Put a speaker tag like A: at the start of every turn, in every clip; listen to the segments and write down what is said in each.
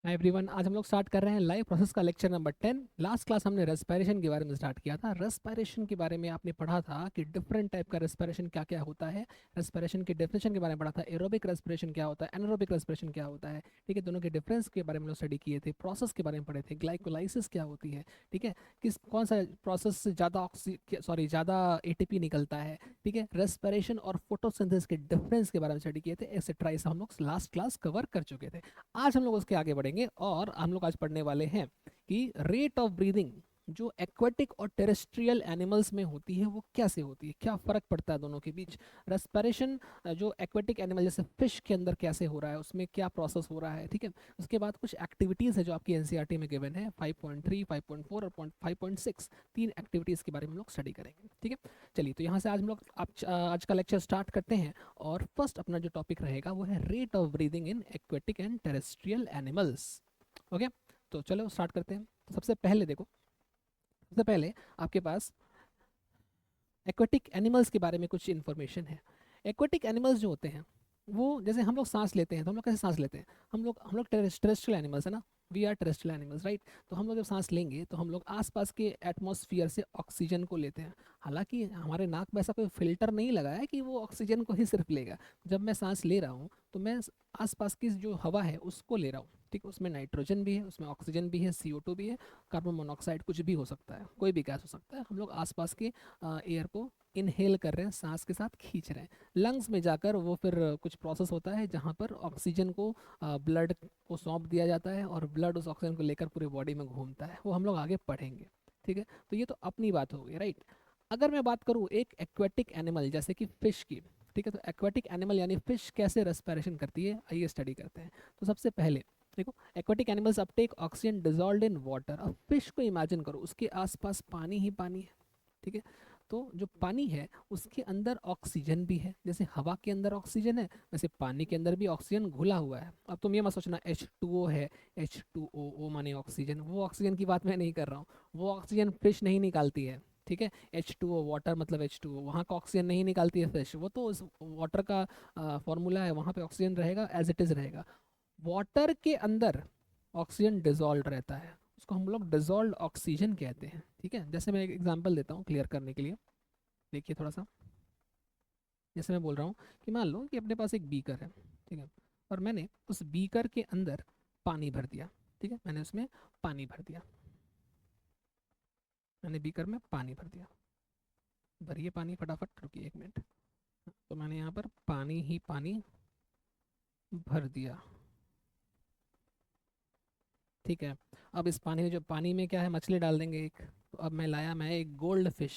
A: Hi everyone, आज हम लोग स्टार्ट कर रहे हैं लाइव प्रोसेस का लेक्चर नंबर 10। लास्ट क्लास हमने रेस्पिरेशन के बारे में स्टार्ट किया था। रेस्पिरेशन के बारे में आपने पढ़ा था कि डिफरेंट टाइप का रेस्पिरेशन क्या क्या होता है। रेस्पिरेशन की डेफिनेशन के बारे में पढ़ा था। एरोबिक रेस्पिरेशन क्या होता है, एनारोबिक रेस्पिरेशन क्या होता है, ठीक है। दोनों के डिफरेंस के बारे में लोग स्टडी किए थे। प्रोसेस के बारे में पढ़े थे। ग्लाइकोलाइसिस क्या होती है, ठीक है। किस कौन सा प्रोसेस से ज़्यादा एटीपी निकलता है, ठीक है। रेस्पिरेशन और फोटोसिंथेसिस के डिफरेंस के बारे में स्टडी किए थे, एक्सेट्रा। ये सब हम लोग लास्ट क्लास कवर कर चुके थे। आज हम लोग उसके आगे बढ़ेंगे और हम लोग आज पढ़ने वाले हैं कि रेट ऑफ ब्रीदिंग जो एक्वेटिक और टेरेस्ट्रियल एनिमल्स में होती है वो कैसे होती है, क्या फर्क पड़ता है दोनों के बीच। रेस्पिरेशन जो एक्वेटिक एनिमल जैसे फिश के अंदर कैसे हो रहा है, उसमें क्या प्रोसेस हो रहा है, ठीक है। उसके बाद कुछ एक्टिविटीज़ है जो आपकी एनसीईआरटी में गिवन है, 5.3, 5.4 और 5.6। तीन एक्टिविटीज़ के बारे में हम लोग स्टडी करेंगे, ठीक है। चलिए, तो यहाँ से आज हम लोग आज का लेक्चर स्टार्ट करते हैं। और फर्स्ट अपना जो टॉपिक रहेगा वो है rate of breathing in aquatic and terrestrial animals. Okay, तो चलो स्टार्ट करते हैं। तो सबसे पहले देखो, सबसे पहले आपके पास एक्वेटिक एनिमल्स के बारे में कुछ इन्फॉर्मेशन है। एक्वेटिक एनिमल्स जो होते हैं वो, जैसे हम लोग सांस लेते हैं तो हम लोग कैसे सांस लेते हैं, हम लोग टेरेस्ट्रियल एनिमल्स है ना। We are terrestrial animals, right. तो हम लोग जब सांस लेंगे तो हम लोग आसपास के एटमॉस्फियर से ऑक्सीजन को लेते हैं। हालांकि हमारे नाक में ऐसा कोई फिल्टर नहीं लगा है कि वो ऑक्सीजन को ही सिर्फ लेगा। जब मैं सांस ले रहा हूँ तो मैं आसपास की जो हवा है उसको ले रहा हूँ, ठीक है। उसमें नाइट्रोजन भी है, उसमें ऑक्सीजन भी है, CO2 भी है, कार्बन मोनोऑक्साइड, कुछ भी हो सकता है, कोई भी गैस हो सकता है। हम लोग आसपास के एयर को इनहेल कर रहे हैं, सांस के साथ खींच रहे हैं। लंग्स में जाकर वो फिर कुछ प्रोसेस होता है जहाँ पर ऑक्सीजन को ब्लड को सौंप दिया जाता है और ब्लड उस ऑक्सीजन को लेकर पूरे बॉडी में घूमता है। वो हम लोग आगे पढ़ेंगे, ठीक है। तो ये तो अपनी बात हो गई, राइट। अगर मैं बात करूँ एक एक्वेटिक एनिमल जैसे कि फिश की, ठीक है। तो एक्वेटिक एनिमल यानी फिश कैसे रेस्पिरेशन करती है, आइए स्टडी करते हैं। तो सबसे पहले देखो, aquatic animals Uptake oxygen dissolved in water. अब फिश को इमेजिन करो, उसके आसपास पानी ही पानी है, ठीक है। तो जो पानी है उसके अंदर ऑक्सीजन भी है, जैसे हवा के अंदर ऑक्सीजन है वैसे पानी के अंदर भी ऑक्सीजन घुला हुआ है। अब तुम ये मत सोचना H2O है, H2O माने ऑक्सीजन, वो ऑक्सीजन की बात मैं नहीं कर रहा हूँ। वो ऑक्सीजन फिश नहीं निकालती है, ठीक है। H2O वाटर मतलब H2O, वहाँ का ऑक्सीजन नहीं निकालती है फिश। वो तो उस वाटर का फॉर्मूला है, वहाँ पे ऑक्सीजन रहेगा, एज इट इज़ रहेगा। वाटर के अंदर ऑक्सीजन डिजॉल्व रहता है, उसको हम लोग डिजॉल्व ऑक्सीजन कहते हैं, ठीक है। जैसे मैं एक एग्जांपल देता हूँ क्लियर करने के लिए, देखिए थोड़ा सा। जैसे मैं बोल रहा हूँ कि मान लो कि अपने पास एक बीकर है, ठीक है। और मैंने उस बीकर के अंदर पानी भर दिया, ठीक है। मैंने उसमें पानी भर दिया, मैंने बीकर में पानी भर दिया। भरिए पानी फटाफट, रुकिए 1 मिनट। तो मैंने यहाँ पर पानी ही पानी भर दिया, ठीक है। अब इस पानी में, जो पानी में क्या है, मछली डाल देंगे एक। तो अब मैं एक गोल्ड फिश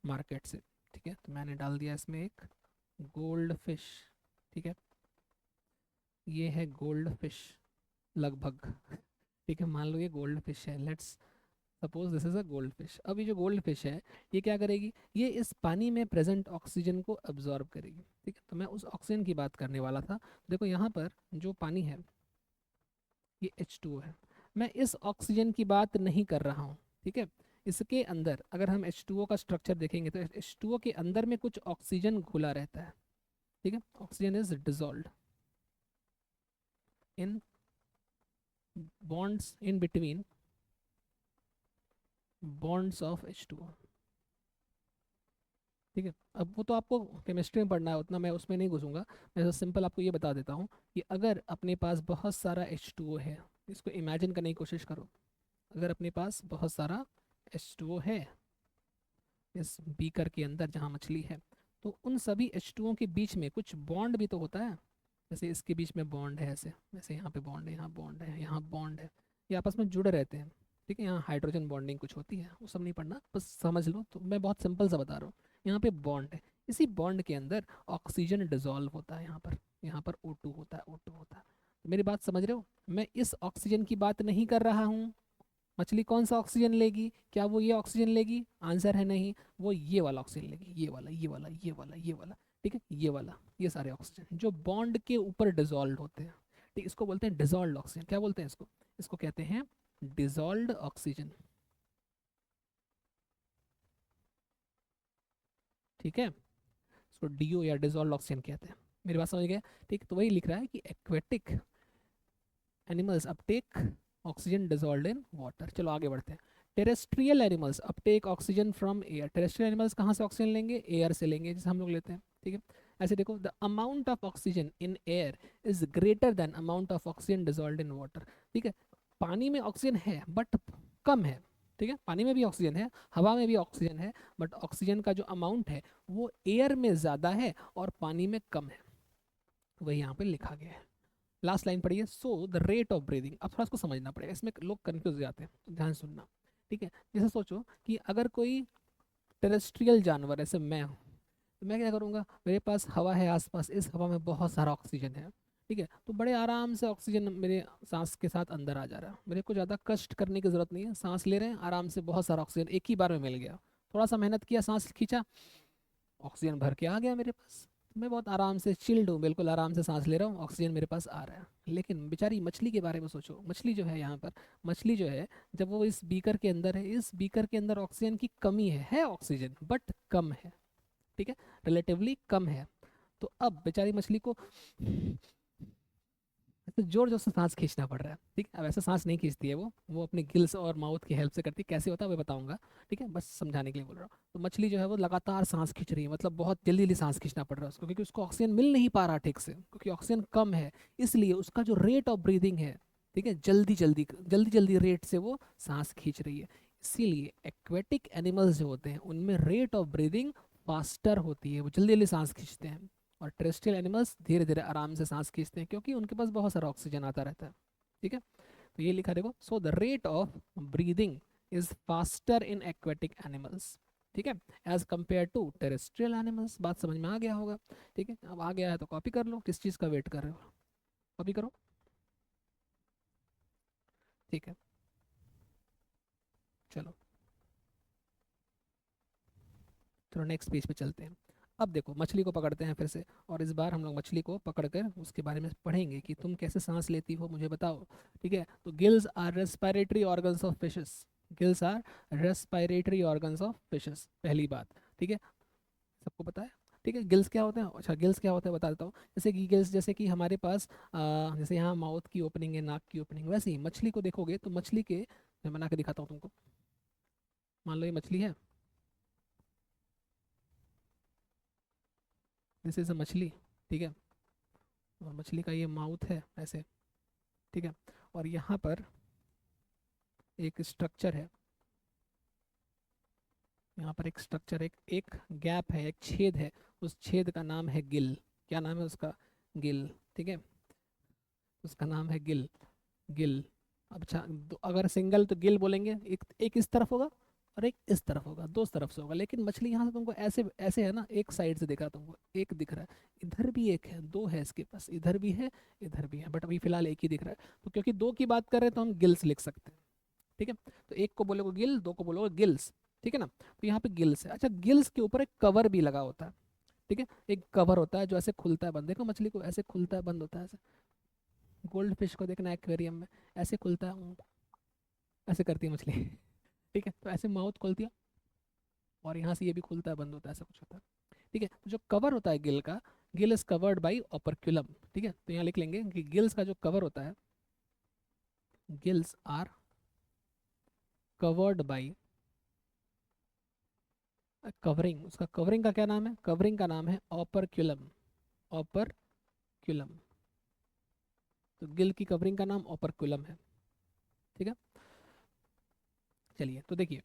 A: मार्केट से, ठीक है। तो मैंने डाल दिया इसमें एक गोल्ड फिश, ठीक है। ये है गोल्ड फिश लगभग, ठीक है। मान लो ये गोल्ड फिश है, let's suppose this is a gold fish. अब ये जो गोल्ड फिश है ये क्या करेगी, ये इस पानी में प्रेजेंट ऑक्सीजन को अब्जॉर्ब करेगी, ठीक है। तो मैं उस ऑक्सीजन की बात करने वाला था। देखो यहाँ पर जो पानी है ये H2O है, मैं इस ऑक्सीजन की बात नहीं कर रहा हूँ, ठीक है। इसके अंदर अगर हम H2O का स्ट्रक्चर देखेंगे तो H2O के अंदर में कुछ ऑक्सीजन घुला रहता है, ठीक है। Oxygen is dissolved in bonds in between bonds of H2O, ठीक है। अब वो तो आपको केमिस्ट्री में पढ़ना है, उतना मैं उसमें नहीं घुसूंगा। मैं तो सिंपल आपको ये बता देता हूँ कि अगर अपने पास बहुत सारा H2O है, इसको इमेजिन करने की कोशिश करो। अगर अपने पास बहुत सारा H2O है इस बीकर के अंदर जहाँ मछली है, तो उन सभी H2O के बीच में कुछ बॉन्ड भी तो होता है। जैसे इसके बीच में बॉन्ड है ऐसे, वैसे यहाँ पे बॉन्ड है, यहाँ बॉन्ड है, यहाँ बॉन्ड है, ये आपस में जुड़े रहते हैं, ठीक है। यहाँ हाइड्रोजन बॉन्डिंग कुछ होती है, वो सब नहीं पढ़ना, बस समझ लो। तो मैं बहुत सिंपल सा बता रहा हूँ। यहाँ पे बॉन्ड है, इसी बॉन्ड के अंदर ऑक्सीजन डिजॉल्व होता है। यहाँ पर O2 होता है, O2 होता है। तो मेरी बात समझ रहे हो, मैं इस ऑक्सीजन की बात नहीं कर रहा हूँ। मछली कौन सा ऑक्सीजन लेगी, क्या वो ये ऑक्सीजन लेगी, आंसर है नहीं। वो ये वाला ऑक्सीजन लेगी, ये वाला, ये वाला, ये वाला, ये वाला, ठीक है। ये वाला, ये सारे ऑक्सीजन जो बॉन्ड के ऊपर डिजॉल्व होते हैं, ठीक। इसको बोलते हैं डिजॉल्व ऑक्सीजन। क्या बोलते हैं इसको, इसको कहते हैं डिजॉल्व ऑक्सीजन, ठीक है। इसको DO या डिजॉल्व ऑक्सीजन कहते हैं। मेरी बात समझ गया, ठीक। तो वही लिख रहा है कि aquatic animals Uptake oxygen dissolve in water. चलो आगे बढ़ते हैं। Terrestrial animals Uptake oxygen from air. Terrestrial animals कहाँ से ऑक्सीजन लेंगे? एयर से लेंगे, जैसे हम लोग लेते हैं, ठीक है। ऐसे देखो, the amount of oxygen in air is greater than amount of oxygen dissolve in water. ठीक है, पानी में ऑक्सीजन है बट कम है, ठीक है, पानी में भी ऑक्सीजन है, हवा में भी ऑक्सीजन है, बट ऑक्सीजन का जो अमाउंट है वो एयर में ज़्यादा है और पानी में कम है, वही यहाँ पे लिखा गया है। लास्ट लाइन पढ़िए। सो द रेट ऑफ ब्रीदिंग, अब थोड़ा इसको समझना पड़ेगा, इसमें लोग कंफ्यूज हो जाते हैं, तो ध्यान से सुनना, ठीक है। जैसे सोचो कि अगर कोई टेरेस्ट्रियल जानवर, ऐसे मैं हूँ, तो मैं क्या करूँगा, मेरे पास हवा है आसपास, इस हवा में बहुत सारा ऑक्सीजन है, ठीक है, तो बड़े आराम से ऑक्सीजन मेरे सांस के साथ अंदर आ जा रहा है, मेरे को ज़्यादा कष्ट करने की ज़रूरत नहीं है, सांस ले रहे हैं आराम से, बहुत सारा ऑक्सीजन एक ही बार में मिल गया। थोड़ा सा मेहनत किया, सांस खींचा, ऑक्सीजन भर के आ गया मेरे पास, मैं बहुत आराम से चिल्ड हूँ, बिल्कुल आराम से सांस ले रहा हूँ, ऑक्सीजन मेरे पास आ रहा है। लेकिन बेचारी मछली के बारे में सोचो, मछली जो है यहाँ पर, मछली जो है, जब वो इस बीकर के अंदर है, इस बीकर के अंदर ऑक्सीजन की कमी है ऑक्सीजन बट कम है, ठीक है, रिलेटिवली कम है। तो अब बेचारी मछली को तो जोर जोर से सांस खींचना पड़ रहा है, ठीक है। अब ऐसा सांस नहीं खींचती है वो अपने गिल्स और माउथ की हेल्प से करती है, कैसे होता है मैं बताऊंगा, ठीक है, बस समझाने के लिए बोल रहा हूँ। तो मछली जो है वो लगातार सांस खींच रही है, मतलब बहुत जल्दी जल्दी सांस खींचना पड़ रहा है उसको, क्योंकि उसको ऑक्सीजन मिल नहीं पा रहा ठीक से, क्योंकि ऑक्सीजन कम है, इसलिए उसका जो रेट ऑफ ब्रीदिंग है, ठीक है, जल्दी जल्दी जल्दी जल्दी रेट से वो सांस खींच रही है। इसीलिए एक्वेटिक एनिमल्स जो होते हैं उनमें रेट ऑफ ब्रीदिंग फास्टर होती है, वो जल्दी जल्दी सांस खींचते हैं। और टेरेस्ट्रियल एनिमल्स धीरे धीरे आराम से सांस खींचते हैं, क्योंकि उनके पास बहुत सारा ऑक्सीजन आता रहता है, ठीक है। तो ये लिखा देखो, so the rate of breathing is faster in aquatic animals, ठीक है, as compare to terrestrial animals. बात समझ में आ गया होगा, ठीक है। अब आ गया है तो कॉपी कर लो, किस चीज़ का वेट कर रहे हो, कॉपी करो, ठीक है। चलो चलो नेक्स्ट पेज पे चलते हैं। अब देखो मछली को पकड़ते हैं फिर से, और इस बार हम लोग मछली को पकड़कर उसके बारे में पढ़ेंगे कि तुम कैसे सांस लेती हो मुझे बताओ, ठीक है। तो gills are respiratory organs of fishes, gills are respiratory organs of fishes, पहली बात, ठीक है, सबको पता है, ठीक है। गिल्स क्या होते हैं? अच्छा, गिल्स क्या होता है बता देता हूँ। जैसे कि गिल्स, जैसे कि हमारे पास जैसे यहाँ माउथ की ओपनिंग है, नाक की ओपनिंग, वैसे ही मछली को देखोगे तो मछली के, मैं बना के दिखाता हूँ तुमको, मान लो ये मछली है, दिस इज अ मछली, ठीक है, और मछली का ये माउथ है ऐसे, ठीक है, और यहाँ पर एक स्ट्रक्चर है, यहाँ पर एक स्ट्रक्चर, एक गैप है, एक छेद है, उस छेद का नाम है गिल। क्या नाम है उसका? गिल, ठीक है, उसका नाम है गिल, गिल। अब अच्छा, अगर सिंगल तो गिल बोलेंगे, एक इस तरफ होगा और एक इस तरफ होगा, दो तरफ से होगा, लेकिन मछली यहाँ से तुमको ऐसे ऐसे है ना, एक साइड से दिख रहा है तुमको, एक दिख रहा है, इधर भी एक है, दो है इसके पास, इधर भी है इधर भी है, बट अभी फिलहाल एक ही दिख रहा है, तो क्योंकि दो की बात कर रहे हैं तो हम गिल्स लिख सकते हैं, ठीक है। तो एक को बोलोगे गिल, दो को बोलोगे गिल्स, ठीक है ना। तो यहाँ पे गिल्स है। अच्छा, गिल्स के ऊपर एक कवर भी लगा होता है, ठीक है, एक कवर होता है जो ऐसे खुलता है बंद, देखो मछली को ऐसे खुलता है बंद होता है ऐसे, गोल्ड फिश को देखना एक्वेरियम में, ऐसे खुलता है, ऐसे करती है मछली ठीक है, तो ऐसे माउथ खोलती है और यहाँ से ये भी खुलता है बंद होता है, ऐसा कुछ होता है, ठीक है। तो जो कवर होता है गिल का, गिल इज कवर्ड बाई ओपर्क्यूलम, ठीक है, तो यहाँ लिख लेंगे कि गिल्स का जो कवर होता है, gills are covered by covering, उसका कवरिंग का क्या नाम है? कवरिंग का नाम है ओपर्क्यूलम, ओपर्क्यूलम। तो गिल की कवरिंग का नाम ओपर्क्यूलम है, ठीक है। चलिए तो देखिए,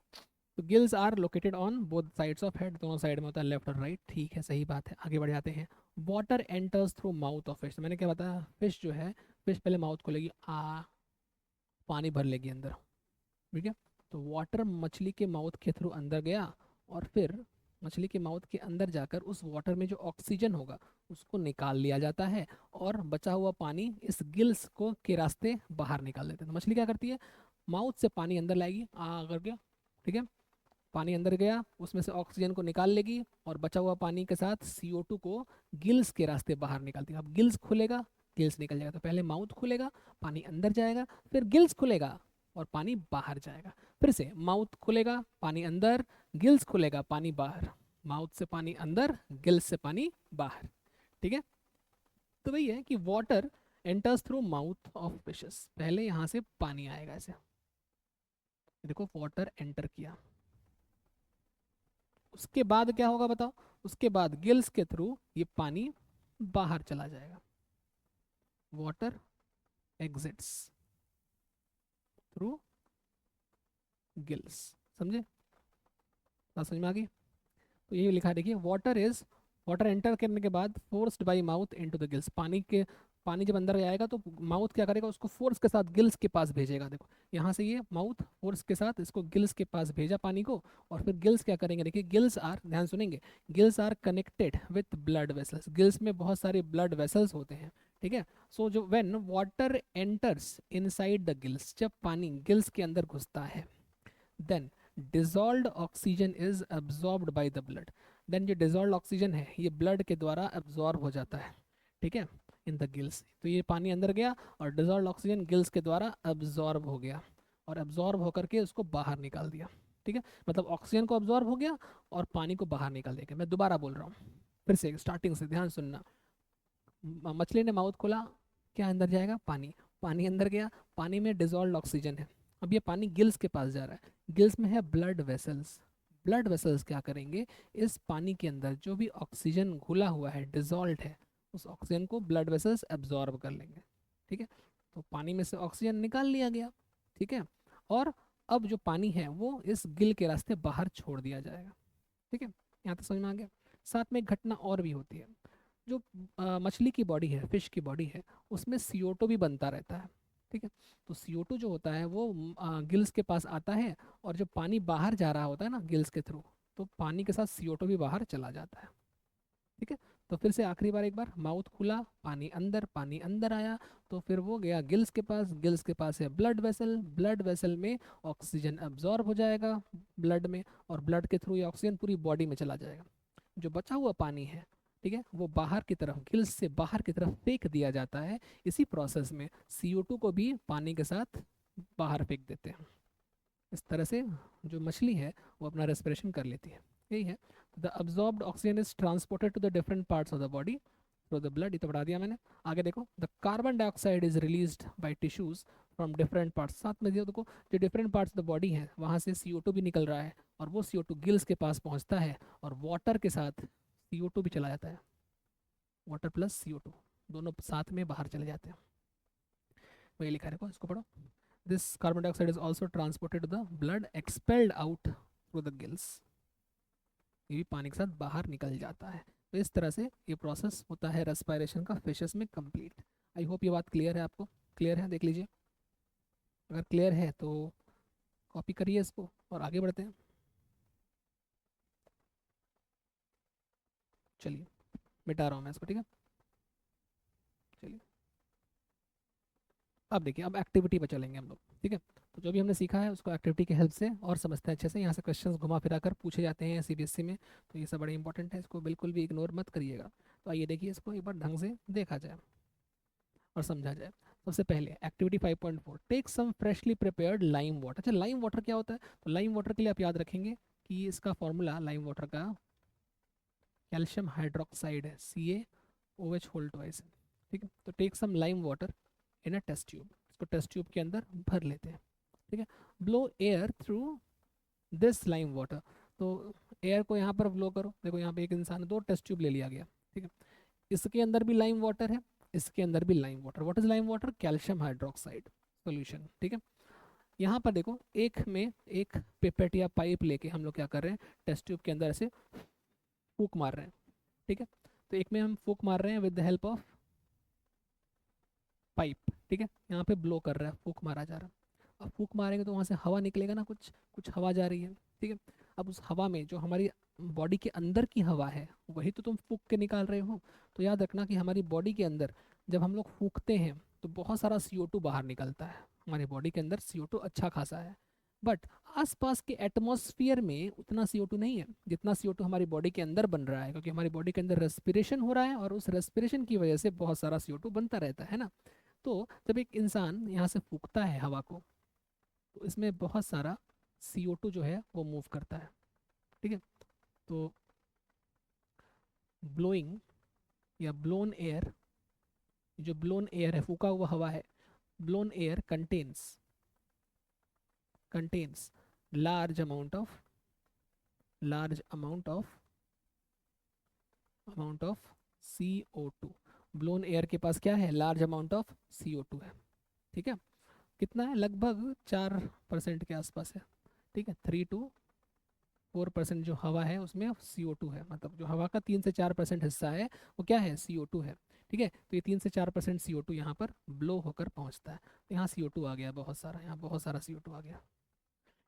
A: तो gills are located on both sides of head, दोनों साइड में होता है, लेफ्ट और राइट, ठीक है, सही बात है। आगे बढ़ जाते हैं। Water enters through mouth of fish, मैंने क्या बताया, फिश जो है, फिश पहले माउथ खोलेगी, पानी भर लेगी अंदर, ठीक है। तो वाटर मछली के माउथ के थ्रू अंदर गया, और फिर मछली के माउथ के अंदर जाकर उस वाटर में जो ऑक्सीजन होगा उसको निकाल लिया जाता है, और बचा हुआ पानी इस गिल्स को के रास्ते बाहर निकाल देते हैं। तो मछली क्या करती है, माउथ से पानी अंदर लाएगी करके, ठीक है, पानी अंदर गया, उसमें से ऑक्सीजन को निकाल लेगी, और बचा हुआ पानी के साथ CO2 को गिल्स के रास्ते बाहर निकालती है। अब गिल्स खुलेगा, गिल्स निकल जाएगा, तो पहले माउथ खुलेगा, पानी अंदर जाएगा, फिर गिल्स खुलेगा और पानी बाहर जाएगा, फिर से माउथ खुलेगा, पानी अंदर, गिल्स खुलेगा, पानी बाहर, माउथ से पानी अंदर, गिल्स से पानी बाहर, ठीक है। तो वही है कि water enters through mouth of fishes, पहले यहाँ से पानी आएगा ऐसे, देखो वाटर एंटर किया, उसके बाद क्या होगा बताओ, उसके बाद गिल्स के थ्रू ये पानी बाहर चला जाएगा, वाटर एग्जिट्स थ्रू गिल्स, समझे, बात समझ में आ गई। तो ये लिखा है देखिए, वाटर इज, वाटर एंटर करने के बाद forced bye mouth into the gills, पानी के, पानी जब अंदर जाएगा तो माउथ क्या करेगा, उसको फोर्स के साथ गिल्स के पास भेजेगा, देखो यहाँ से ये माउथ फोर्स के साथ इसको गिल्स के पास भेजा पानी को, और फिर गिल्स क्या करेंगे, देखिए गिल्स आर, ध्यान सुनेंगे, gills are connected with blood vessels, gills में बहुत सारे ब्लड वेसल्स होते हैं, ठीक है। सो जो when water enters inside the gills, जब पानी गिल्स के अंदर घुसता है, then dissolved oxygen is absorbed by the blood, then जो डिजॉल्व्ड ऑक्सीजन है ये ब्लड के द्वारा अब्जॉर्ब हो जाता है, ठीक है, इन द गिल्स, तो ये पानी अंदर गया और डिजॉल्व्ड ऑक्सीजन गिल्स के द्वारा अब्जॉर्ब हो गया, और अब्जॉर्ब होकर के उसको बाहर निकाल दिया, ठीक है, मतलब ऑक्सीजन को अब्जॉर्ब हो गया और पानी को बाहर निकाल दिया। मैं दोबारा बोल रहा हूँ, फिर से स्टार्टिंग से ध्यान सुनना, मछली ने माउथ खोला, क्या अंदर जाएगा, पानी, पानी अंदर गया, पानी में डिजॉल्व्ड ऑक्सीजन है, अब ये पानी गिल्स के पास जा रहा है, गिल्स में है ब्लड वेसल्स, ब्लड वेसल्स क्या करेंगे, इस पानी के अंदर जो भी ऑक्सीजन घुला हुआ है, डिजॉल्व है, उस ऑक्सीजन को ब्लड वेसल्स एब्जॉर्ब कर लेंगे, ठीक है, तो पानी में से ऑक्सीजन निकाल लिया गया, ठीक है, और अब जो पानी है वो इस गिल के रास्ते बाहर छोड़ दिया जाएगा, ठीक है, यहाँ तक समझ में आ गया। साथ में एक घटना और भी होती है, जो मछली की बॉडी है, फिश की बॉडी है, उसमें CO2 भी बनता रहता है, ठीक है, तो CO2 जो होता है वो गिल्स के पास आता है, और जब पानी बाहर जा रहा होता है ना गिल्स के थ्रू, तो पानी के साथ CO2 भी बाहर चला जाता है, ठीक है। तो फिर से आखिरी बार एक बार, माउथ खुला, पानी अंदर आया, तो फिर वो गया गिल्स के पास, गिल्स के पास है ब्लड वेसल, ब्लड वेसल में ऑक्सीजन अब्जॉर्ब हो जाएगा ब्लड में, और ब्लड के थ्रू ये ऑक्सीजन पूरी बॉडी में चला जाएगा, जो बचा हुआ पानी है, ठीक है, वो बाहर की तरफ, गिल्स से बाहर की तरफ फेंक दिया जाता है, इसी प्रोसेस में CO2 को भी पानी के साथ बाहर फेंक देते हैं, इस तरह से जो मछली है वो अपना रेस्पिरेशन कर लेती है, यही है। The absorbed oxygen is transported to the different parts of the body through the blood, ये तो बढ़ा दिया मैंने। आगे देखो, the carbon dioxide is released by tissues from different parts, साथ में देखो जो different parts of the body है वहाँ से CO2 भी निकल रहा है, और वो CO2 गिल्स के पास पहुँचता है, और वाटर के साथ CO2 भी चला जाता है, वाटर प्लस CO2 दोनों साथ में बाहर चले जाते हैं, वही लिखा है, इसको पढ़ो। This carbon dioxide is also transported to the blood expelled out through the gills, ये भी पानी के साथ बाहर निकल जाता है, तो इस तरह से ये प्रोसेस होता है रेस्पिरेशन का फिशेस में कंप्लीट। आई होप ये बात क्लियर है आपको, क्लियर है, देख लीजिए, अगर क्लियर है तो कॉपी करिए इसको और आगे बढ़ते हैं। चलिए मिटा रहा हूँ मैं इसको, ठीक है, चलिए अब देखिए, अब एक्टिविटी पर चलेंगे हम लोग, ठीक है, तो जो भी हमने सीखा है उसको एक्टिविटी की हेल्प से और समझते हैं अच्छे से, यहाँ से क्वेश्चंस घुमा फिरा कर पूछे जाते हैं CBSE में, तो ये सब बड़े इंपॉर्टेंट है, इसको बिल्कुल भी इग्नोर मत करिएगा। तो आइए देखिए, इसको एक बार ढंग से देखा जाए और समझा जाए। सबसे पहले activity 5.4, take some freshly prepared lime water. अच्छा, लाइम वाटर क्या होता है, तो लाइम वाटर के लिए आप याद रखेंगे कि इसका फॉर्मूला लाइम वाटर का कैल्शियम हाइड्रोक्साइड है, CaOH होल ट्वाइस, ठीक है, तो take some lime water in a test tube, इसको टेस्ट ट्यूब के अंदर भर लेते हैं, ठीक है, blow air through this lime water, तो एयर को यहाँ पर ब्लो करो, देखो यहाँ पे एक इंसान है, 2 टेस्ट ट्यूब ले लिया गया, ठीक है, इसके अंदर भी लाइम वाटर है, इसके अंदर भी lime water, what is lime water, calcium hydroxide solution, ठीक है। यहाँ पर देखो, एक में एक पिपेट या पाइप लेके हम लोग क्या कर रहे हैं, टेस्ट ट्यूब के अंदर ऐसे फूक मार रहे हैं, ठीक है, तो एक में हम फूक मार रहे हैं with the help of pipe, ठीक है, यहाँ पे ब्लो कर रहा है, फूक मारा जा रहा है, अब फूक मारेंगे तो वहाँ से हवा निकलेगा ना, कुछ कुछ हवा जा रही है, ठीक है, अब उस हवा में जो हमारी बॉडी के अंदर की हवा है वही तो तुम फूक के निकाल रहे हो, तो याद रखना कि हमारी बॉडी के अंदर जब हम लोग फूकते हैं तो बहुत सारा CO2 बाहर निकलता है, हमारी बॉडी के अंदर CO2 अच्छा खासा है, बट आसपास के एटमॉस्फेयर में उतना CO2 नहीं है जितना CO2 हमारी बॉडी के अंदर बन रहा है, क्योंकि हमारी बॉडी के अंदर रेस्पिरेशन हो रहा है और उस रेस्पिरेशन की वजह से बहुत सारा CO2 बनता रहता है ना। तो जब एक इंसान यहाँ से फूकता है हवा को, तो इसमें बहुत सारा CO2 जो है वो मूव करता है, ठीक है, तो ब्लोइंग या ब्लोन एयर जो ब्लोन एयर है, फूका हुआ हवा है, blown air contains large amount of large amount of CO2। Blown air के पास क्या है, लार्ज अमाउंट ऑफ CO2 है। ठीक है, कितना है, लगभग 4% के आसपास है। ठीक है, 3 to 4% जो हवा है उसमें CO2 है, मतलब जो हवा का 3 से 4% हिस्सा है वो क्या है, CO2 है। ठीक है, तो ये 3 से 4% CO2 यहाँ पर ब्लो होकर पहुँचता है। तो यहाँ CO2 आ गया बहुत सारा, यहाँ बहुत सारा CO2 आ गया।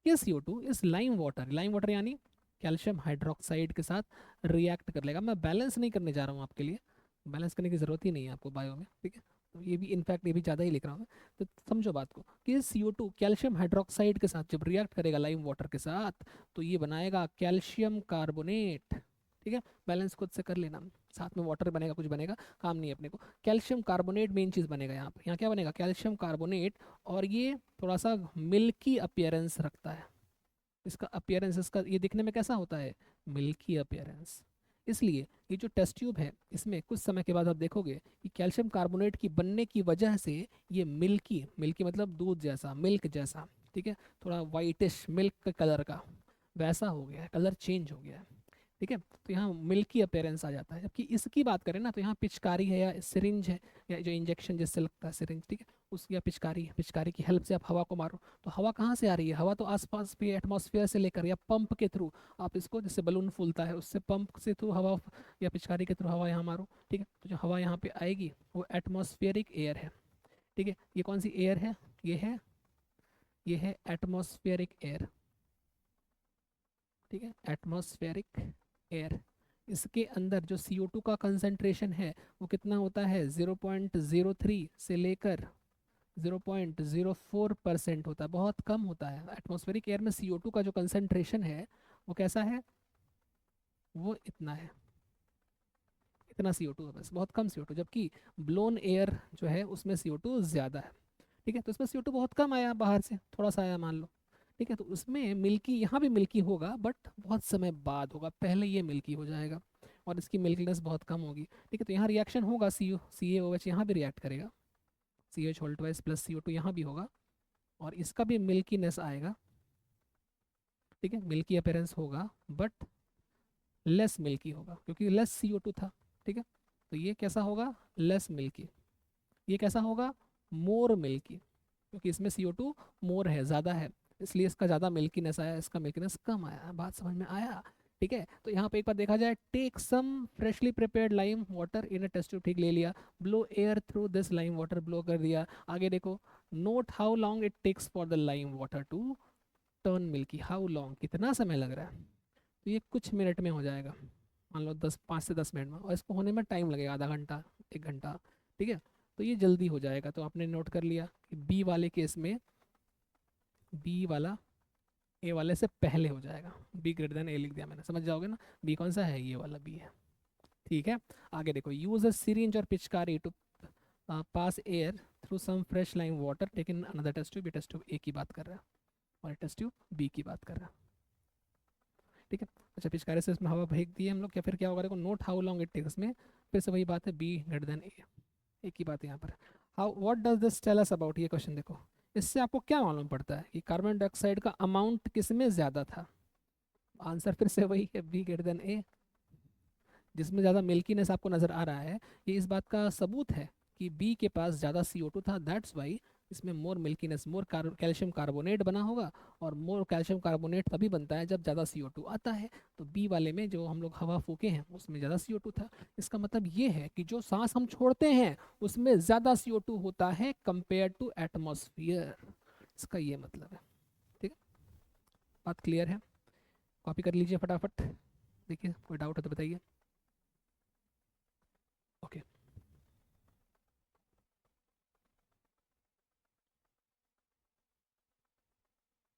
A: ये CO2 इस लाइम वाटर यानी कैल्शियम हाइड्रोक्साइड के साथ रिएक्ट कर लेगा। मैं बैलेंस नहीं करने जा रहा हूँ आपके लिए, बैलेंस करने की ज़रूरत ही नहीं है आपको बायो में। ठीक है, तो ये भी इनफैक्ट ये भी ज़्यादा ही लिख रहा हूँ मैं। तो समझो बात को कि CO2 कैल्शियम हाइड्रोक्साइड के साथ जब रिएक्ट करेगा लाइम वाटर के साथ, तो ये बनाएगा कैल्शियम कार्बोनेट। ठीक है, बैलेंस खुद से कर लेना, साथ में वाटर बनेगा, कुछ बनेगा, काम नहीं है अपने को। कैल्शियम कार्बोनेट मेन चीज़ बनेगा यहाँ पर। यहाँ क्या बनेगा, कैल्शियम कार्बोनेट। और ये थोड़ा सा मिल्की अपीयरेंस रखता है। इसका अपीयरेंस, इसका ये दिखने में कैसा होता है, मिल्की अपीयरेंस। इसलिए ये जो टेस्ट ट्यूब है, इसमें कुछ समय के बाद आप देखोगे कि कैल्शियम कार्बोनेट की बनने की वजह से ये मिल्की, मिल्की मतलब दूध जैसा, मिल्क जैसा, ठीक है, थोड़ा वाइटिश मिल्क कलर का वैसा हो गया है, कलर चेंज हो गया है। ठीक है, तो यहाँ मिल्की अपीयरेंस आ जाता है। जबकि इसकी बात करें ना, तो यहाँ पिचकारी है या सिरिंज है, या जो इंजेक्शन जिससे लगता है सिरिंज, ठीक है, उस या पिचकारी है, पिचकारी की हेल्प से आप हवा को मारो। तो हवा कहाँ से आ रही है, हवा तो आसपास भी एटमॉस्फेयर से लेकर या पंप के थ्रू आप इसको, जैसे बलून फूलता है उससे पंप से थ्रू हवा या पिचकारी के थ्रू हवा यहाँ मारो। ठीक है, तो जो हवा यहाँ पे आएगी वो एटमॉस्फेरिक एयर है। ठीक है, ये कौन सी एयर है, ये है एटमॉस्फेरिक एयर। ठीक है, एटमॉस्फेरिक एयर। इसके अंदर जो CO2 का कंसंट्रेशन है वो कितना होता है, 0.03 से लेकर 0.04% होता है, बहुत कम होता है। एटमॉस्फेरिक एयर में CO2 का जो कंसंट्रेशन है वो कैसा है, वो इतना है, इतना CO2 है बस, बहुत कम CO2। जबकि ब्लोन एयर जो है उसमें CO2 ज़्यादा है। ठीक है, तो इसमें CO2 बहुत कम आया बाहर से, थोड़ा सा आया मान लो। ठीक है, तो उसमें मिल्की, यहाँ भी मिल्की होगा बट बहुत समय बाद होगा, पहले ये मिल्की हो जाएगा और इसकी मिल्कीनेस बहुत कम होगी। ठीक है, तो यहाँ रिएक्शन होगा, CaOH यहाँ भी रिएक्ट करेगा, CH whole twice plus CO2 यहाँ भी होगा और इसका भी मिल्कीनेस आएगा। ठीक है, मिल्की अपीयरेंस होगा बट लेस मिल्की होगा क्योंकि लेस CO2 था। ठीक है, तो ये कैसा होगा, लेस मिल्की। ये कैसा होगा, मोर मिल्की, क्योंकि इसमें CO2 मोर है, ज़्यादा है, इसलिए इसका ज़्यादा मिल्कीनेस आया, इसका मिल्कीनेस कम आया। बात समझ में आया। ठीक है, तो यहाँ पे एक बार देखा जाए, take some freshly prepared lime water in a test tube, ठीक ले लिया, blow air through this lime water, blow कर दिया। आगे देखो, note how long it takes for the lime water to turn milky, how long, कितना समय लग रहा है। तो ये कुछ मिनट में हो जाएगा, मान लो 5 से 10 मिनट में, और इसको होने में टाइम लगेगा आधा घंटा 1 घंटा। ठीक है, तो ये जल्दी हो जाएगा। तो आपने नोट कर लिया कि बी वाले केस में बी वाला ए वाले से पहले हो जाएगा, बी ग्रेटर देन ए लिख दिया मैंने, समझ जाओगे ना, बी कौन सा है, ये वाला बी है। ठीक है, आगे देखो, यूज अ सिरिंज और पिचकारी to pass air through some fresh lime water taken another test tube. ये टेस्ट ट्यूब ए की बात कर रहा है और टेस्ट ट्यूब बी की बात कर रहा है। ठीक है, अच्छा, पिचकारी से इसमें हवा फेंक दी हम लोग, या फिर क्या होगा, देखो, note how long it takes में फिर से वही बात है, बी ग्रेटर देन ए, एक ही बात है यहाँ पर। How, what does this tell us about, ये क्वेश्चन देखो, इससे आपको क्या मालूम पड़ता है कि कार्बन डाइऑक्साइड का अमाउंट किस में ज़्यादा था। आंसर फिर से वही है, बी ग्रेटर देन ए, जिसमें ज़्यादा मिल्कीनेस आपको नज़र आ रहा है। ये इस बात का सबूत है कि बी के पास ज़्यादा CO2 था, दैट्स वाई इसमें मोर मिल्कीनेस, मोर कैल्शियम कार्बोनेट बना होगा। और मोर कैल्शियम कार्बोनेट तभी बनता है जब ज़्यादा CO2 आता है। तो बी वाले में जो हम लोग हवा फूके हैं उसमें ज़्यादा CO2 था। इसका मतलब ये है कि जो सांस हम छोड़ते हैं उसमें ज़्यादा CO2 होता है कंपेयर टू एटमोसफियर, इसका ये मतलब है। ठीक है, बात क्लियर है, कॉपी कर लीजिए फटाफट, देखिए कोई डाउट है तो बताइए। ओके,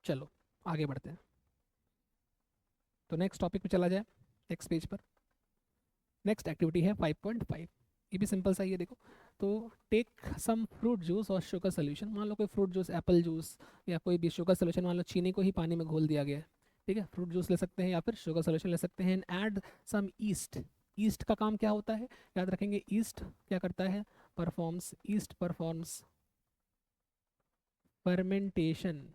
A: चलो आगे बढ़ते हैं। तो नेक्स्ट टॉपिक पे चला जाए, नेक्स्ट पेज पर। नेक्स्ट एक्टिविटी है 5.5, ये भी सिंपल सा ही है, देखो। तो टेक सम फ्रूट जूस और शुगर सोल्यूशन, मान लो कोई फ्रूट जूस, एप्पल जूस या कोई भी शुगर सोल्यूशन, मान लो चीनी को ही पानी में घोल दिया गया है। ठीक है, फ्रूट जूस ले सकते हैं या फिर शुगर सोल्यूशन ले सकते हैं। And add some yeast, yeast का काम क्या होता है, याद रखेंगे, ईस्ट क्या करता है, performs east performs fermentation.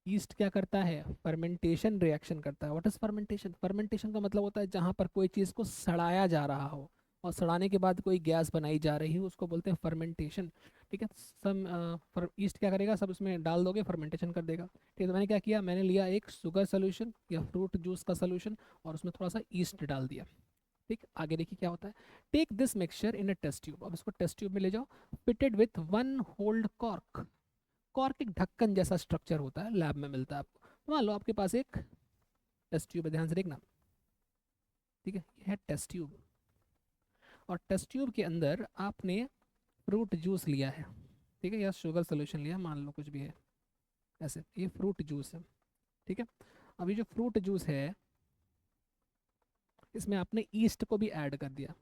A: East क्या करता है? फर्मेंटेशन रिएक्शन करता है। What is fermentation? फर्मेंटेशन का मतलब होता है जहाँ पर कोई चीज़ को सड़ाया जा रहा हो और सड़ाने के बाद कोई गैस बनाई जा रही हो, उसको बोलते हैं फर्मेंटेशन। ठीक है। सब ईस्ट क्या करेगा, सब उसमें डाल दोगे, फर्मेंटेशन कर देगा। ठीक है, तो मैंने क्या किया, मैंने लिया एक शुगर सोल्यूशन या फ्रूट जूस का सोल्यूशन और उसमें थोड़ा सा ईस्ट डाल दिया। ठीक, आगे देखिए क्या होता है। Take this mixture in a test tube, अब इसको टेस्ट ट्यूब में ले जाओ। Fitted with one holed cork. Cork एक ढक्कन जैसा स्ट्रक्चर होता है, लैब में मिलता है आपको। तो मान लो आपके पास एक टेस्ट ट्यूब है, ध्यान से देखना। ठीक है, ये है टेस्ट ट्यूब, और टेस्ट ट्यूब के अंदर आपने फ्रूट जूस लिया है। ठीक है, या शुगर सोल्यूशन लिया, मान लो कुछ भी है ऐसे, ये फ्रूट जूस है। ठीक है, अब ये जो फ्रूट जूस है, इसमें आपने ईस्ट को भी ऐड कर दिया।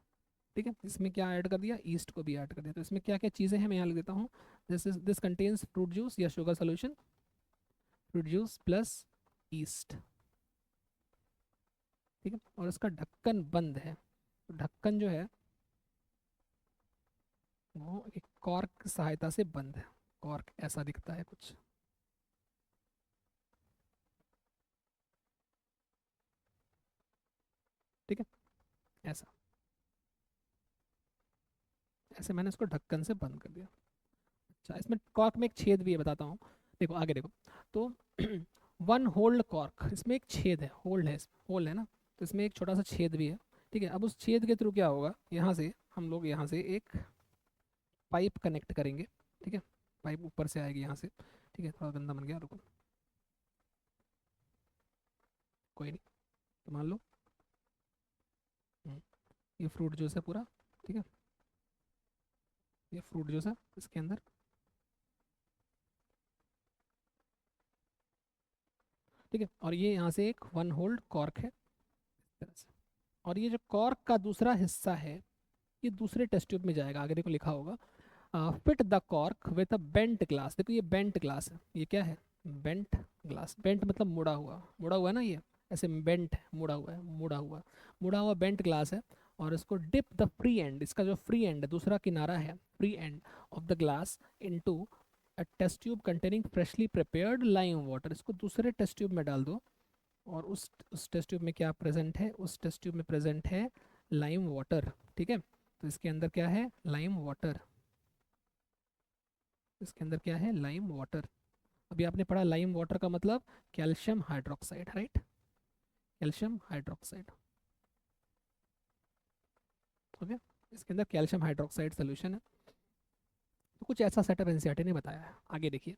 A: ठीक है, इसमें क्या ऐड कर दिया, ईस्ट को भी ऐड कर दिया। तो इसमें क्या क्या चीज़ें हैं मैं यहाँ लिख देता हूँ। दिस कंटेन्स फ्रूट जूस या sugar solution, fruit juice plus east. ठीक है, और इसका ढक्कन बंद है। तो ढक्कन जो है वो एक कॉर्क की सहायता से बंद है। कॉर्क ऐसा दिखता है कुछ। ठीक है, ऐसा, ऐसे मैंने इसको ढक्कन से बंद कर दिया। अच्छा, इसमें कॉर्क में एक छेद भी है, बताता हूँ। देखो आगे देखो। तो वन होल्ड कॉर्क, इसमें एक छेद है, होल्ड है, होल है ना, तो इसमें एक छोटा सा छेद भी है। ठीक है, अब उस छेद के थ्रू क्या होगा, यहाँ से हम लोग यहाँ से एक पाइप कनेक्ट करेंगे। ठीक है, पाइप ऊपर से आएगी यहाँ से। ठीक है, थोड़ा गंदा बन गया, रुको, कोई नहीं। तो मान लो ये फ्रूट जूस है पूरा। ठीक है, ये फ्रूट जूस है, इसके अंदर। ठीक है, और ये यहाँ से एक वन होल्ड कॉर्क है इस तरह से। और ये जो कॉर्क का दूसरा हिस्सा है, ये दूसरे टेस्ट ट्यूब में जाएगा। आगे देखो लिखा होगा, fit the cork with a bent glass. देखो ये बेंट ग्लास है, ये क्या है, बेंट ग्लास। बेंट मतलब मुड़ा हुआ, मुड़ा हुआ है ना ये, ऐसे बेंट है, मुड़ा हुआ है, मुड़ा हुआ बेंट ग्लास है। और इसको डिप द फ्री एंड, इसका जो फ्री एंड है, दूसरा किनारा है, free end of the glass into a test tube containing freshly prepared lime water. इसको दूसरे टेस्ट ट्यूब में डाल दो। और उस टेस्ट ट्यूब में क्या प्रेजेंट है, उस टेस्ट ट्यूब में प्रेजेंट है लाइम वाटर। ठीक है, तो इसके अंदर क्या है, लाइम वाटर। इसके अंदर क्या है, लाइम वाटर। अभी आपने पढ़ा लाइम वाटर का मतलब calcium hydroxide, right, calcium hydroxide. Okay, इसके अंदर कैल्शियम हाइड्रोक्साइड सोल्यूशन है। तो कुछ ऐसा सेटअप एनसीईआरटी ने बताया है। आगे देखिए,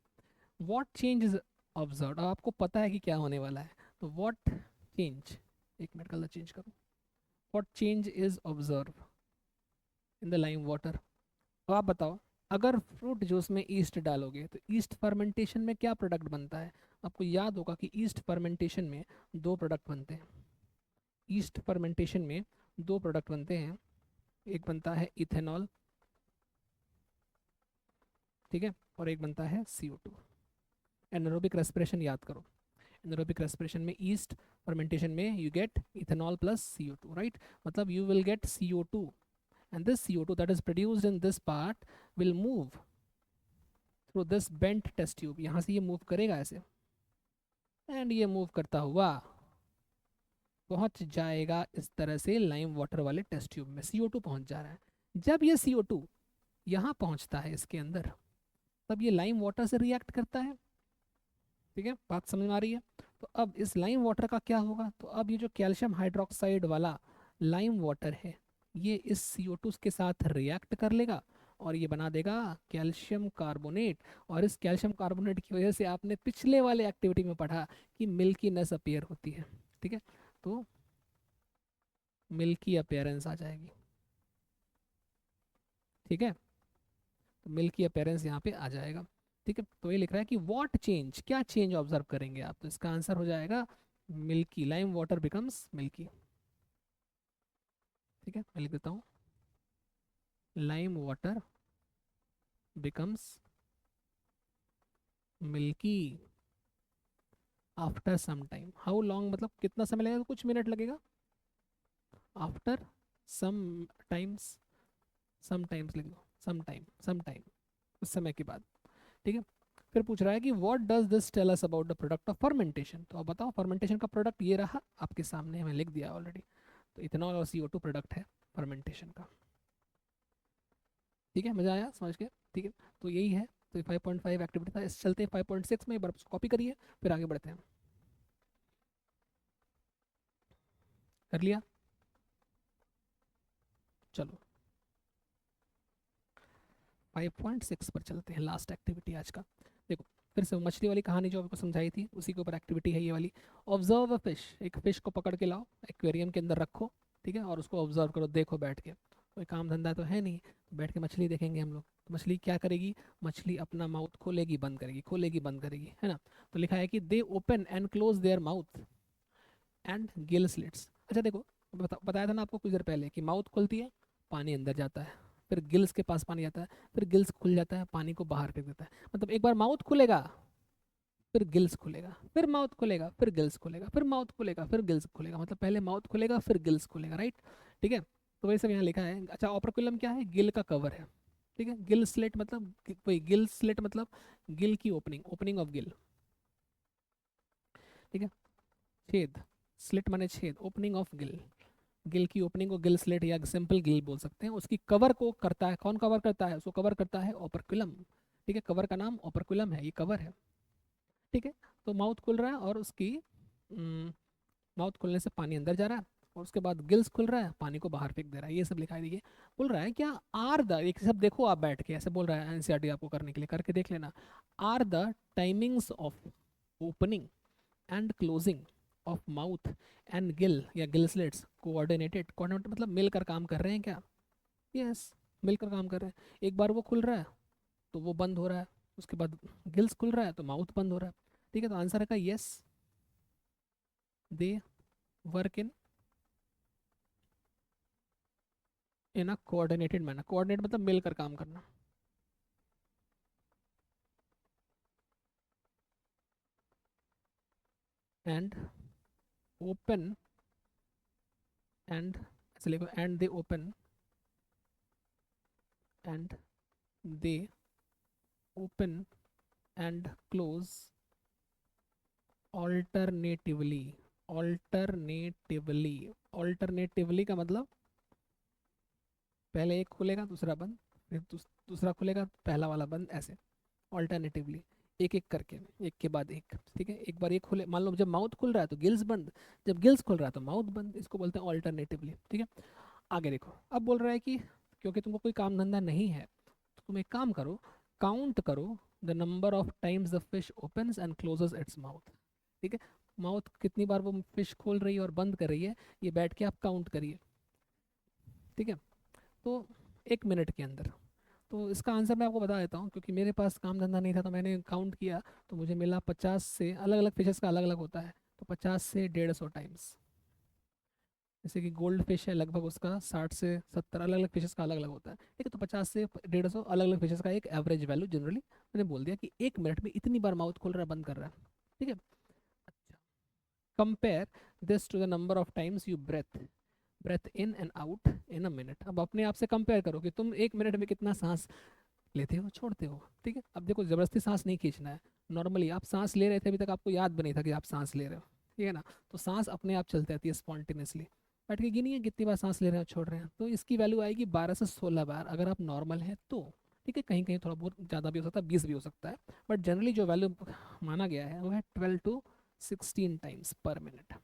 A: व्हाट चेंज इज ऑब्जर्व। अब आपको पता है कि क्या होने वाला है, तो व्हाट चेंज, एक मिनट कलर चेंज करूँ, what change is observe in the lime water. अब आप बताओ, अगर फ्रूट जूस में ईस्ट डालोगे तो ईस्ट फर्मेंटेशन में क्या प्रोडक्ट बनता है? आपको याद होगा कि ईस्ट फर्मेंटेशन में दो प्रोडक्ट बनते हैं। ईस्ट फर्मेंटेशन में दो प्रोडक्ट बनते हैं, एक बनता है इथेनॉल, ठीक है, और एक बनता है CO2। एनारोबिक रेस्पिरेशन याद करो, एनारोबिक रेस्पिरेशन में ईस्ट फर्मेंटेशन में you get ethanol plus CO2, right. मतलब you will get CO2, and this CO2 that is produced in this part will move through this bent test tube। यहाँ से ये move करेगा ऐसे, and ये move करता हुआ पहुंच जाएगा इस तरह से लाइम वाटर वाले टेस्ट ट्यूब में। CO2 पहुंच जा रहा है। जब ये CO2 यहाँ पहुंचता है इसके अंदर, तब ये लाइम वाटर से रिएक्ट करता है। ठीक है, बात समझ में आ रही है? तो अब इस लाइम वाटर का क्या होगा, तो अब ये जो कैल्शियम हाइड्रोक्साइड वाला लाइम वाटर है, ये इस CO2 के साथ रिएक्ट कर लेगा और ये बना देगा कैल्शियम कार्बोनेट। और इस कैल्शियम कार्बोनेट की वजह से आपने पिछले वाले एक्टिविटी में पढ़ा कि मिल्कीनेस अपीयर होती है। ठीक है, तो मिल्की अपीयरेंस आ जाएगी। ठीक है, तो मिल्की अपीयरेंस यहाँ पे आ जाएगा। ठीक है, तो ये लिख रहा है कि व्हाट चेंज, क्या चेंज ऑब्जर्व करेंगे आप, तो इसका आंसर हो जाएगा milky, lime water becomes milky. ठीक है, मैं लिख देता हूँ, lime water becomes milky after some time. How long, मतलब कितना समय लगेगा, कुछ मिनट लगेगा। After some times, some times लिख दो, सम टाइम, उस समय के बाद। ठीक है। फिर पूछ रहा है कि what does this tell us about the product of fermentation. तो अब बताओ, फर्मेंटेशन का प्रोडक्ट ये रहा आपके सामने, हमें लिख दिया ऑलरेडी। तो इथेनॉल और CO2 प्रोडक्ट है फर्मेंटेशन का। ठीक है, मजा आया समझ के। ठीक है, तो यही है। तो ये 5.5 एक्टिविटी था। इस चलते हैं 5.6 में, एक बार कॉपी करिए, फिर आगे बढ़ते हैं। कर लिया? चलो 5.6 पर चलते हैं, लास्ट एक्टिविटी आज का। देखो, फिर से वो मछली वाली कहानी जो आपको समझाई थी उसी के ऊपर एक्टिविटी है ये वाली। ऑब्जर्व अ फिश, एक फिश को पकड़ के लाओ, एक्वेरियम के अंदर रखो। ठीक है, और उसको ऑब्जर्व करो, देखो बैठ के। कोई काम धंधा तो है नहीं, तो बैठ के मछली देखेंगे हम लोग। तो मछली क्या करेगी? मछली अपना माउथ खोलेगी बंद करेगी, खोलेगी बंद करेगी, है ना। तो लिखा है कि दे open and close their mouth and gill slits. अच्छा देखो, बताया था ना आपको कुछ देर पहले कि माउथ खुलती है, पानी अंदर जाता है, फिर गिल्स के पास पानी आता है, फिर गिल्स खुल जाता है, पानी को बाहर फेंक देता है। मतलब एक बार माउथ खुलेगा, फिर गिल्स खुलेगा, फिर माउथ खुलेगा, फिर गिल्स खुलेगा, फिर माउथ खुलेगा, फिर गिल्स खुलेगा। मतलब पहले माउथ खुलेगा, फिर गिल्स खुलेगा, राइट। ठीक है, तो वही सब यहाँ लिखा है। अच्छा, ऑपरकुलम क्या है? गिल का कवर है। ठीक है, गिल स्लेट मतलब वही, गिल स्लेट मतलब गिल की ओपनिंग, ओपनिंग ऑफ गिल। ठीक है, छेद, स्लिट माने छेद, ओपनिंग ऑफ गिल। गिल की ओपनिंग को गिल स्लेट या सिंपल गिल बोल सकते हैं। उसकी कवर को करता है कौन? कवर करता है उसको, कवर करता है ओपरकुलम। ठीक है, कवर का नाम ओपरकुलम है, ये कवर है। ठीक है, तो माउथ खुल रहा है और उसकी माउथ खुलने से पानी अंदर जा रहा है, और उसके बाद गिल्स खुल रहा है, पानी को बाहर फेंक दे रहा है। ये सब लिखा है। देखिए, बोल रहा है क्या? आर द, एक सब देखो आप बैठ के, ऐसे बोल रहा है एनसीईआरटी आपको करने के लिए, करके देख लेना। Are the timings of opening and closing of mouth and gill या गिल स्लिट्स कोऑर्डिनेटेड? कोऑर्डिनेटेड मतलब मिलकर काम कर रहे हैं क्या? यस, मिलकर काम कर रहे हैं। एक बार वो खुल रहा है तो वो बंद हो रहा है, उसके बाद गिल्स खुल रहा है तो माउथ बंद हो रहा है। ठीक है, तो आंसर है का yes, they work in a coordinated manner. Coordinate मतलब मिलकर काम करना। एंड ओपन एंड, ऐसे लिखो, and they open and they open and close alternatively. Alternatively, alternatively का मतलब पहले एक खुलेगा दूसरा बंद, फिर दूसरा खुलेगा पहला वाला बंद, ऐसे ऑल्टरनेटिवली, एक एक करके, एक के बाद एक। ठीक है, एक बार ये खुले, मान लो जब माउथ खुल रहा है तो गिल्स बंद, जब गिल्स खुल रहा है तो माउथ बंद, इसको बोलते हैं ऑल्टरनेटिवली। ठीक है, आगे देखो, अब बोल रहा है कि क्योंकि तुमको कोई काम धंधा नहीं है, तो तुम एक काम करो, काउंट करो the number of times the fish opens and closes its mouth. ठीक है, माउथ कितनी बार वो फिश खोल रही है और बंद कर रही है, ये बैठ के आप काउंट करिए। ठीक है, तो 1 मिनट के अंदर। तो इसका आंसर मैं आपको बता देता हूँ, क्योंकि मेरे पास काम धंधा नहीं था तो मैंने काउंट किया, तो मुझे मिला 50 से, अलग अलग फिशेस का अलग अलग होता है, तो 50 से 150 टाइम्स। जैसे कि गोल्ड फिश है, लगभग उसका 60 से 70, अलग अलग फिशेस का अलग अलग होता है। ठीक है, तो 50 से 150 अलग अलग फिशेस का एक एवरेज वैल्यू जनरली मैंने बोल दिया कि 1 मिनट में इतनी बार माउथ खोल रहा है, बंद कर रहा है। ठीक है, अच्छा, compare this to the number of times you breathe in and out in a minute. अब अपने आप से कंपेयर करो कि तुम 1 मिनट में कितना सांस लेते हो, छोड़ते हो। ठीक है, अब देखो, जबरदस्ती सांस नहीं खींचना है। नॉर्मली आप सांस ले रहे थे, अभी तक आपको याद भी नहीं था कि आप सांस ले रहे हो। ठीक है ना, तो सांस अपने आप चलती रहती है स्पॉन्टेनियसली। बैठ के गिनिए कितनी बार सांस ले रहे हो, छोड़ रहे हैं। तो इसकी वैल्यू आएगी 12 से 16 बार अगर आप नॉर्मल है तो। ठीक है, कहीं कहीं थोड़ा बहुत ज़्यादा भी हो सकता है, 20 भी हो सकता है, बट जनरली जो वैल्यू माना गया है वो है 12 to 16 टाइम्स पर मिनट।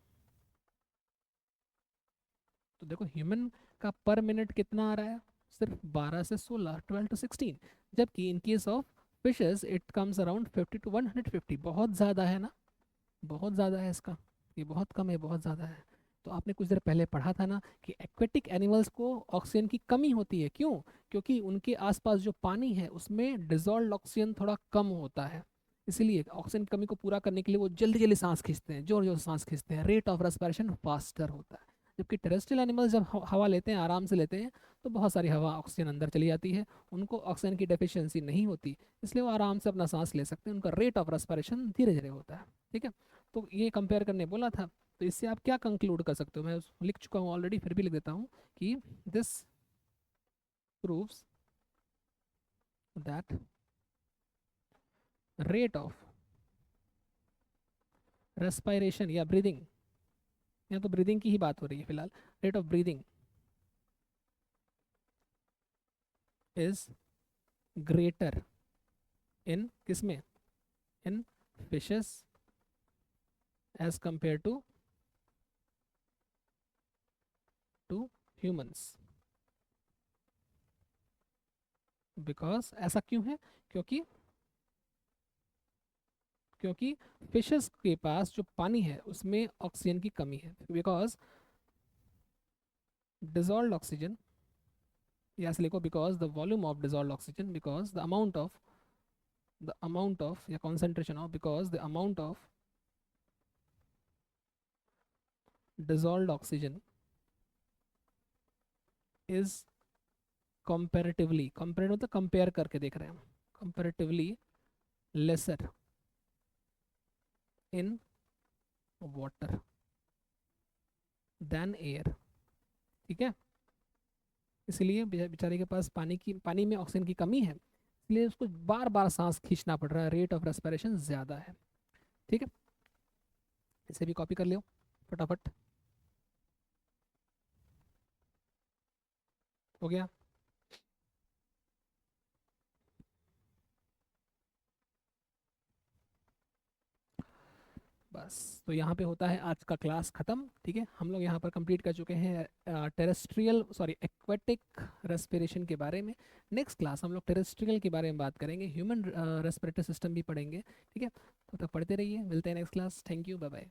A: तो देखो, ह्यूमन का पर मिनट कितना आ रहा है? सिर्फ 12 से 16, 12 to 16। जबकि in case of fishes it comes around 50 to 150। बहुत ज़्यादा है ना, बहुत ज़्यादा है इसका, ये बहुत कम है, बहुत ज़्यादा है। तो आपने कुछ देर पहले पढ़ा था ना कि एक्वेटिक एनिमल्स को ऑक्सीजन की कमी होती है। क्यों? क्योंकि उनके आसपास जो पानी है उसमें डिजॉल्व ऑक्सीजन थोड़ा कम होता है, इसलिए ऑक्सीजन की कमी को पूरा करने के लिए वो जल्दी जल्दी सांस खींचते हैं, जोर जोर सांस खींचते हैं, रेट ऑफ रेस्पिरेशन फास्टर होता है। जबकि टेरेस्ट्रियल एनिमल्स जब हवा लेते हैं, आराम से लेते हैं, तो बहुत सारी हवा ऑक्सीजन अंदर चली जाती है, उनको ऑक्सीजन की डेफिशिएंसी नहीं होती, इसलिए वो आराम से अपना सांस ले सकते हैं, उनका रेट ऑफ रेस्पिरेशन धीरे धीरे होता है। ठीक है, तो ये कंपेयर करने बोला था। तो इससे आप क्या कंक्लूड कर सकते हो, मैं लिख चुका हूँ ऑलरेडी, फिर भी लिख देता हूँ कि this proves that rate of respiration या ब्रीदिंग, यहाँ तो ब्रीदिंग की ही बात हो रही है फिलहाल, rate of breathing is greater in किसमें, in fishes as compare to humans. Because ऐसा क्यों है, क्योंकि क्योंकि फिशेस के पास जो पानी है उसमें ऑक्सीजन की कमी है, बिकॉज डिजॉल्व ऑक्सीजन, या ऐसे लिखो because the volume of dissolved oxygen, because the amount of या concentration of, because the amount of dissolved oxygen is comparatively, comparative मतलब कंपेयर करके देख रहे हैं हम, comparatively lesser in water than air। ठीक है, इसलिए बेचारे के पास पानी में ऑक्सीजन की कमी है, इसलिए उसको बार बार सांस खींचना पड़ रहा है, रेट ऑफ रेस्पिरेशन ज़्यादा है। ठीक है, इसे भी कॉपी कर लियो फटाफट, हो गया। बस, तो यहाँ पे होता है आज का क्लास ख़त्म। ठीक है, हम लोग यहाँ पर कंप्लीट कर चुके हैं टेरेस्ट्रियल सॉरी एक्वेटिक रेस्पिरेशन के बारे में। नेक्स्ट क्लास हम लोग टेरेस्ट्रियल के बारे में बात करेंगे, ह्यूमन रेस्पिरेटरी सिस्टम भी पढ़ेंगे। ठीक है, तो तब पढ़ते रहिए, मिलते हैं next class. Thank you, bye bye.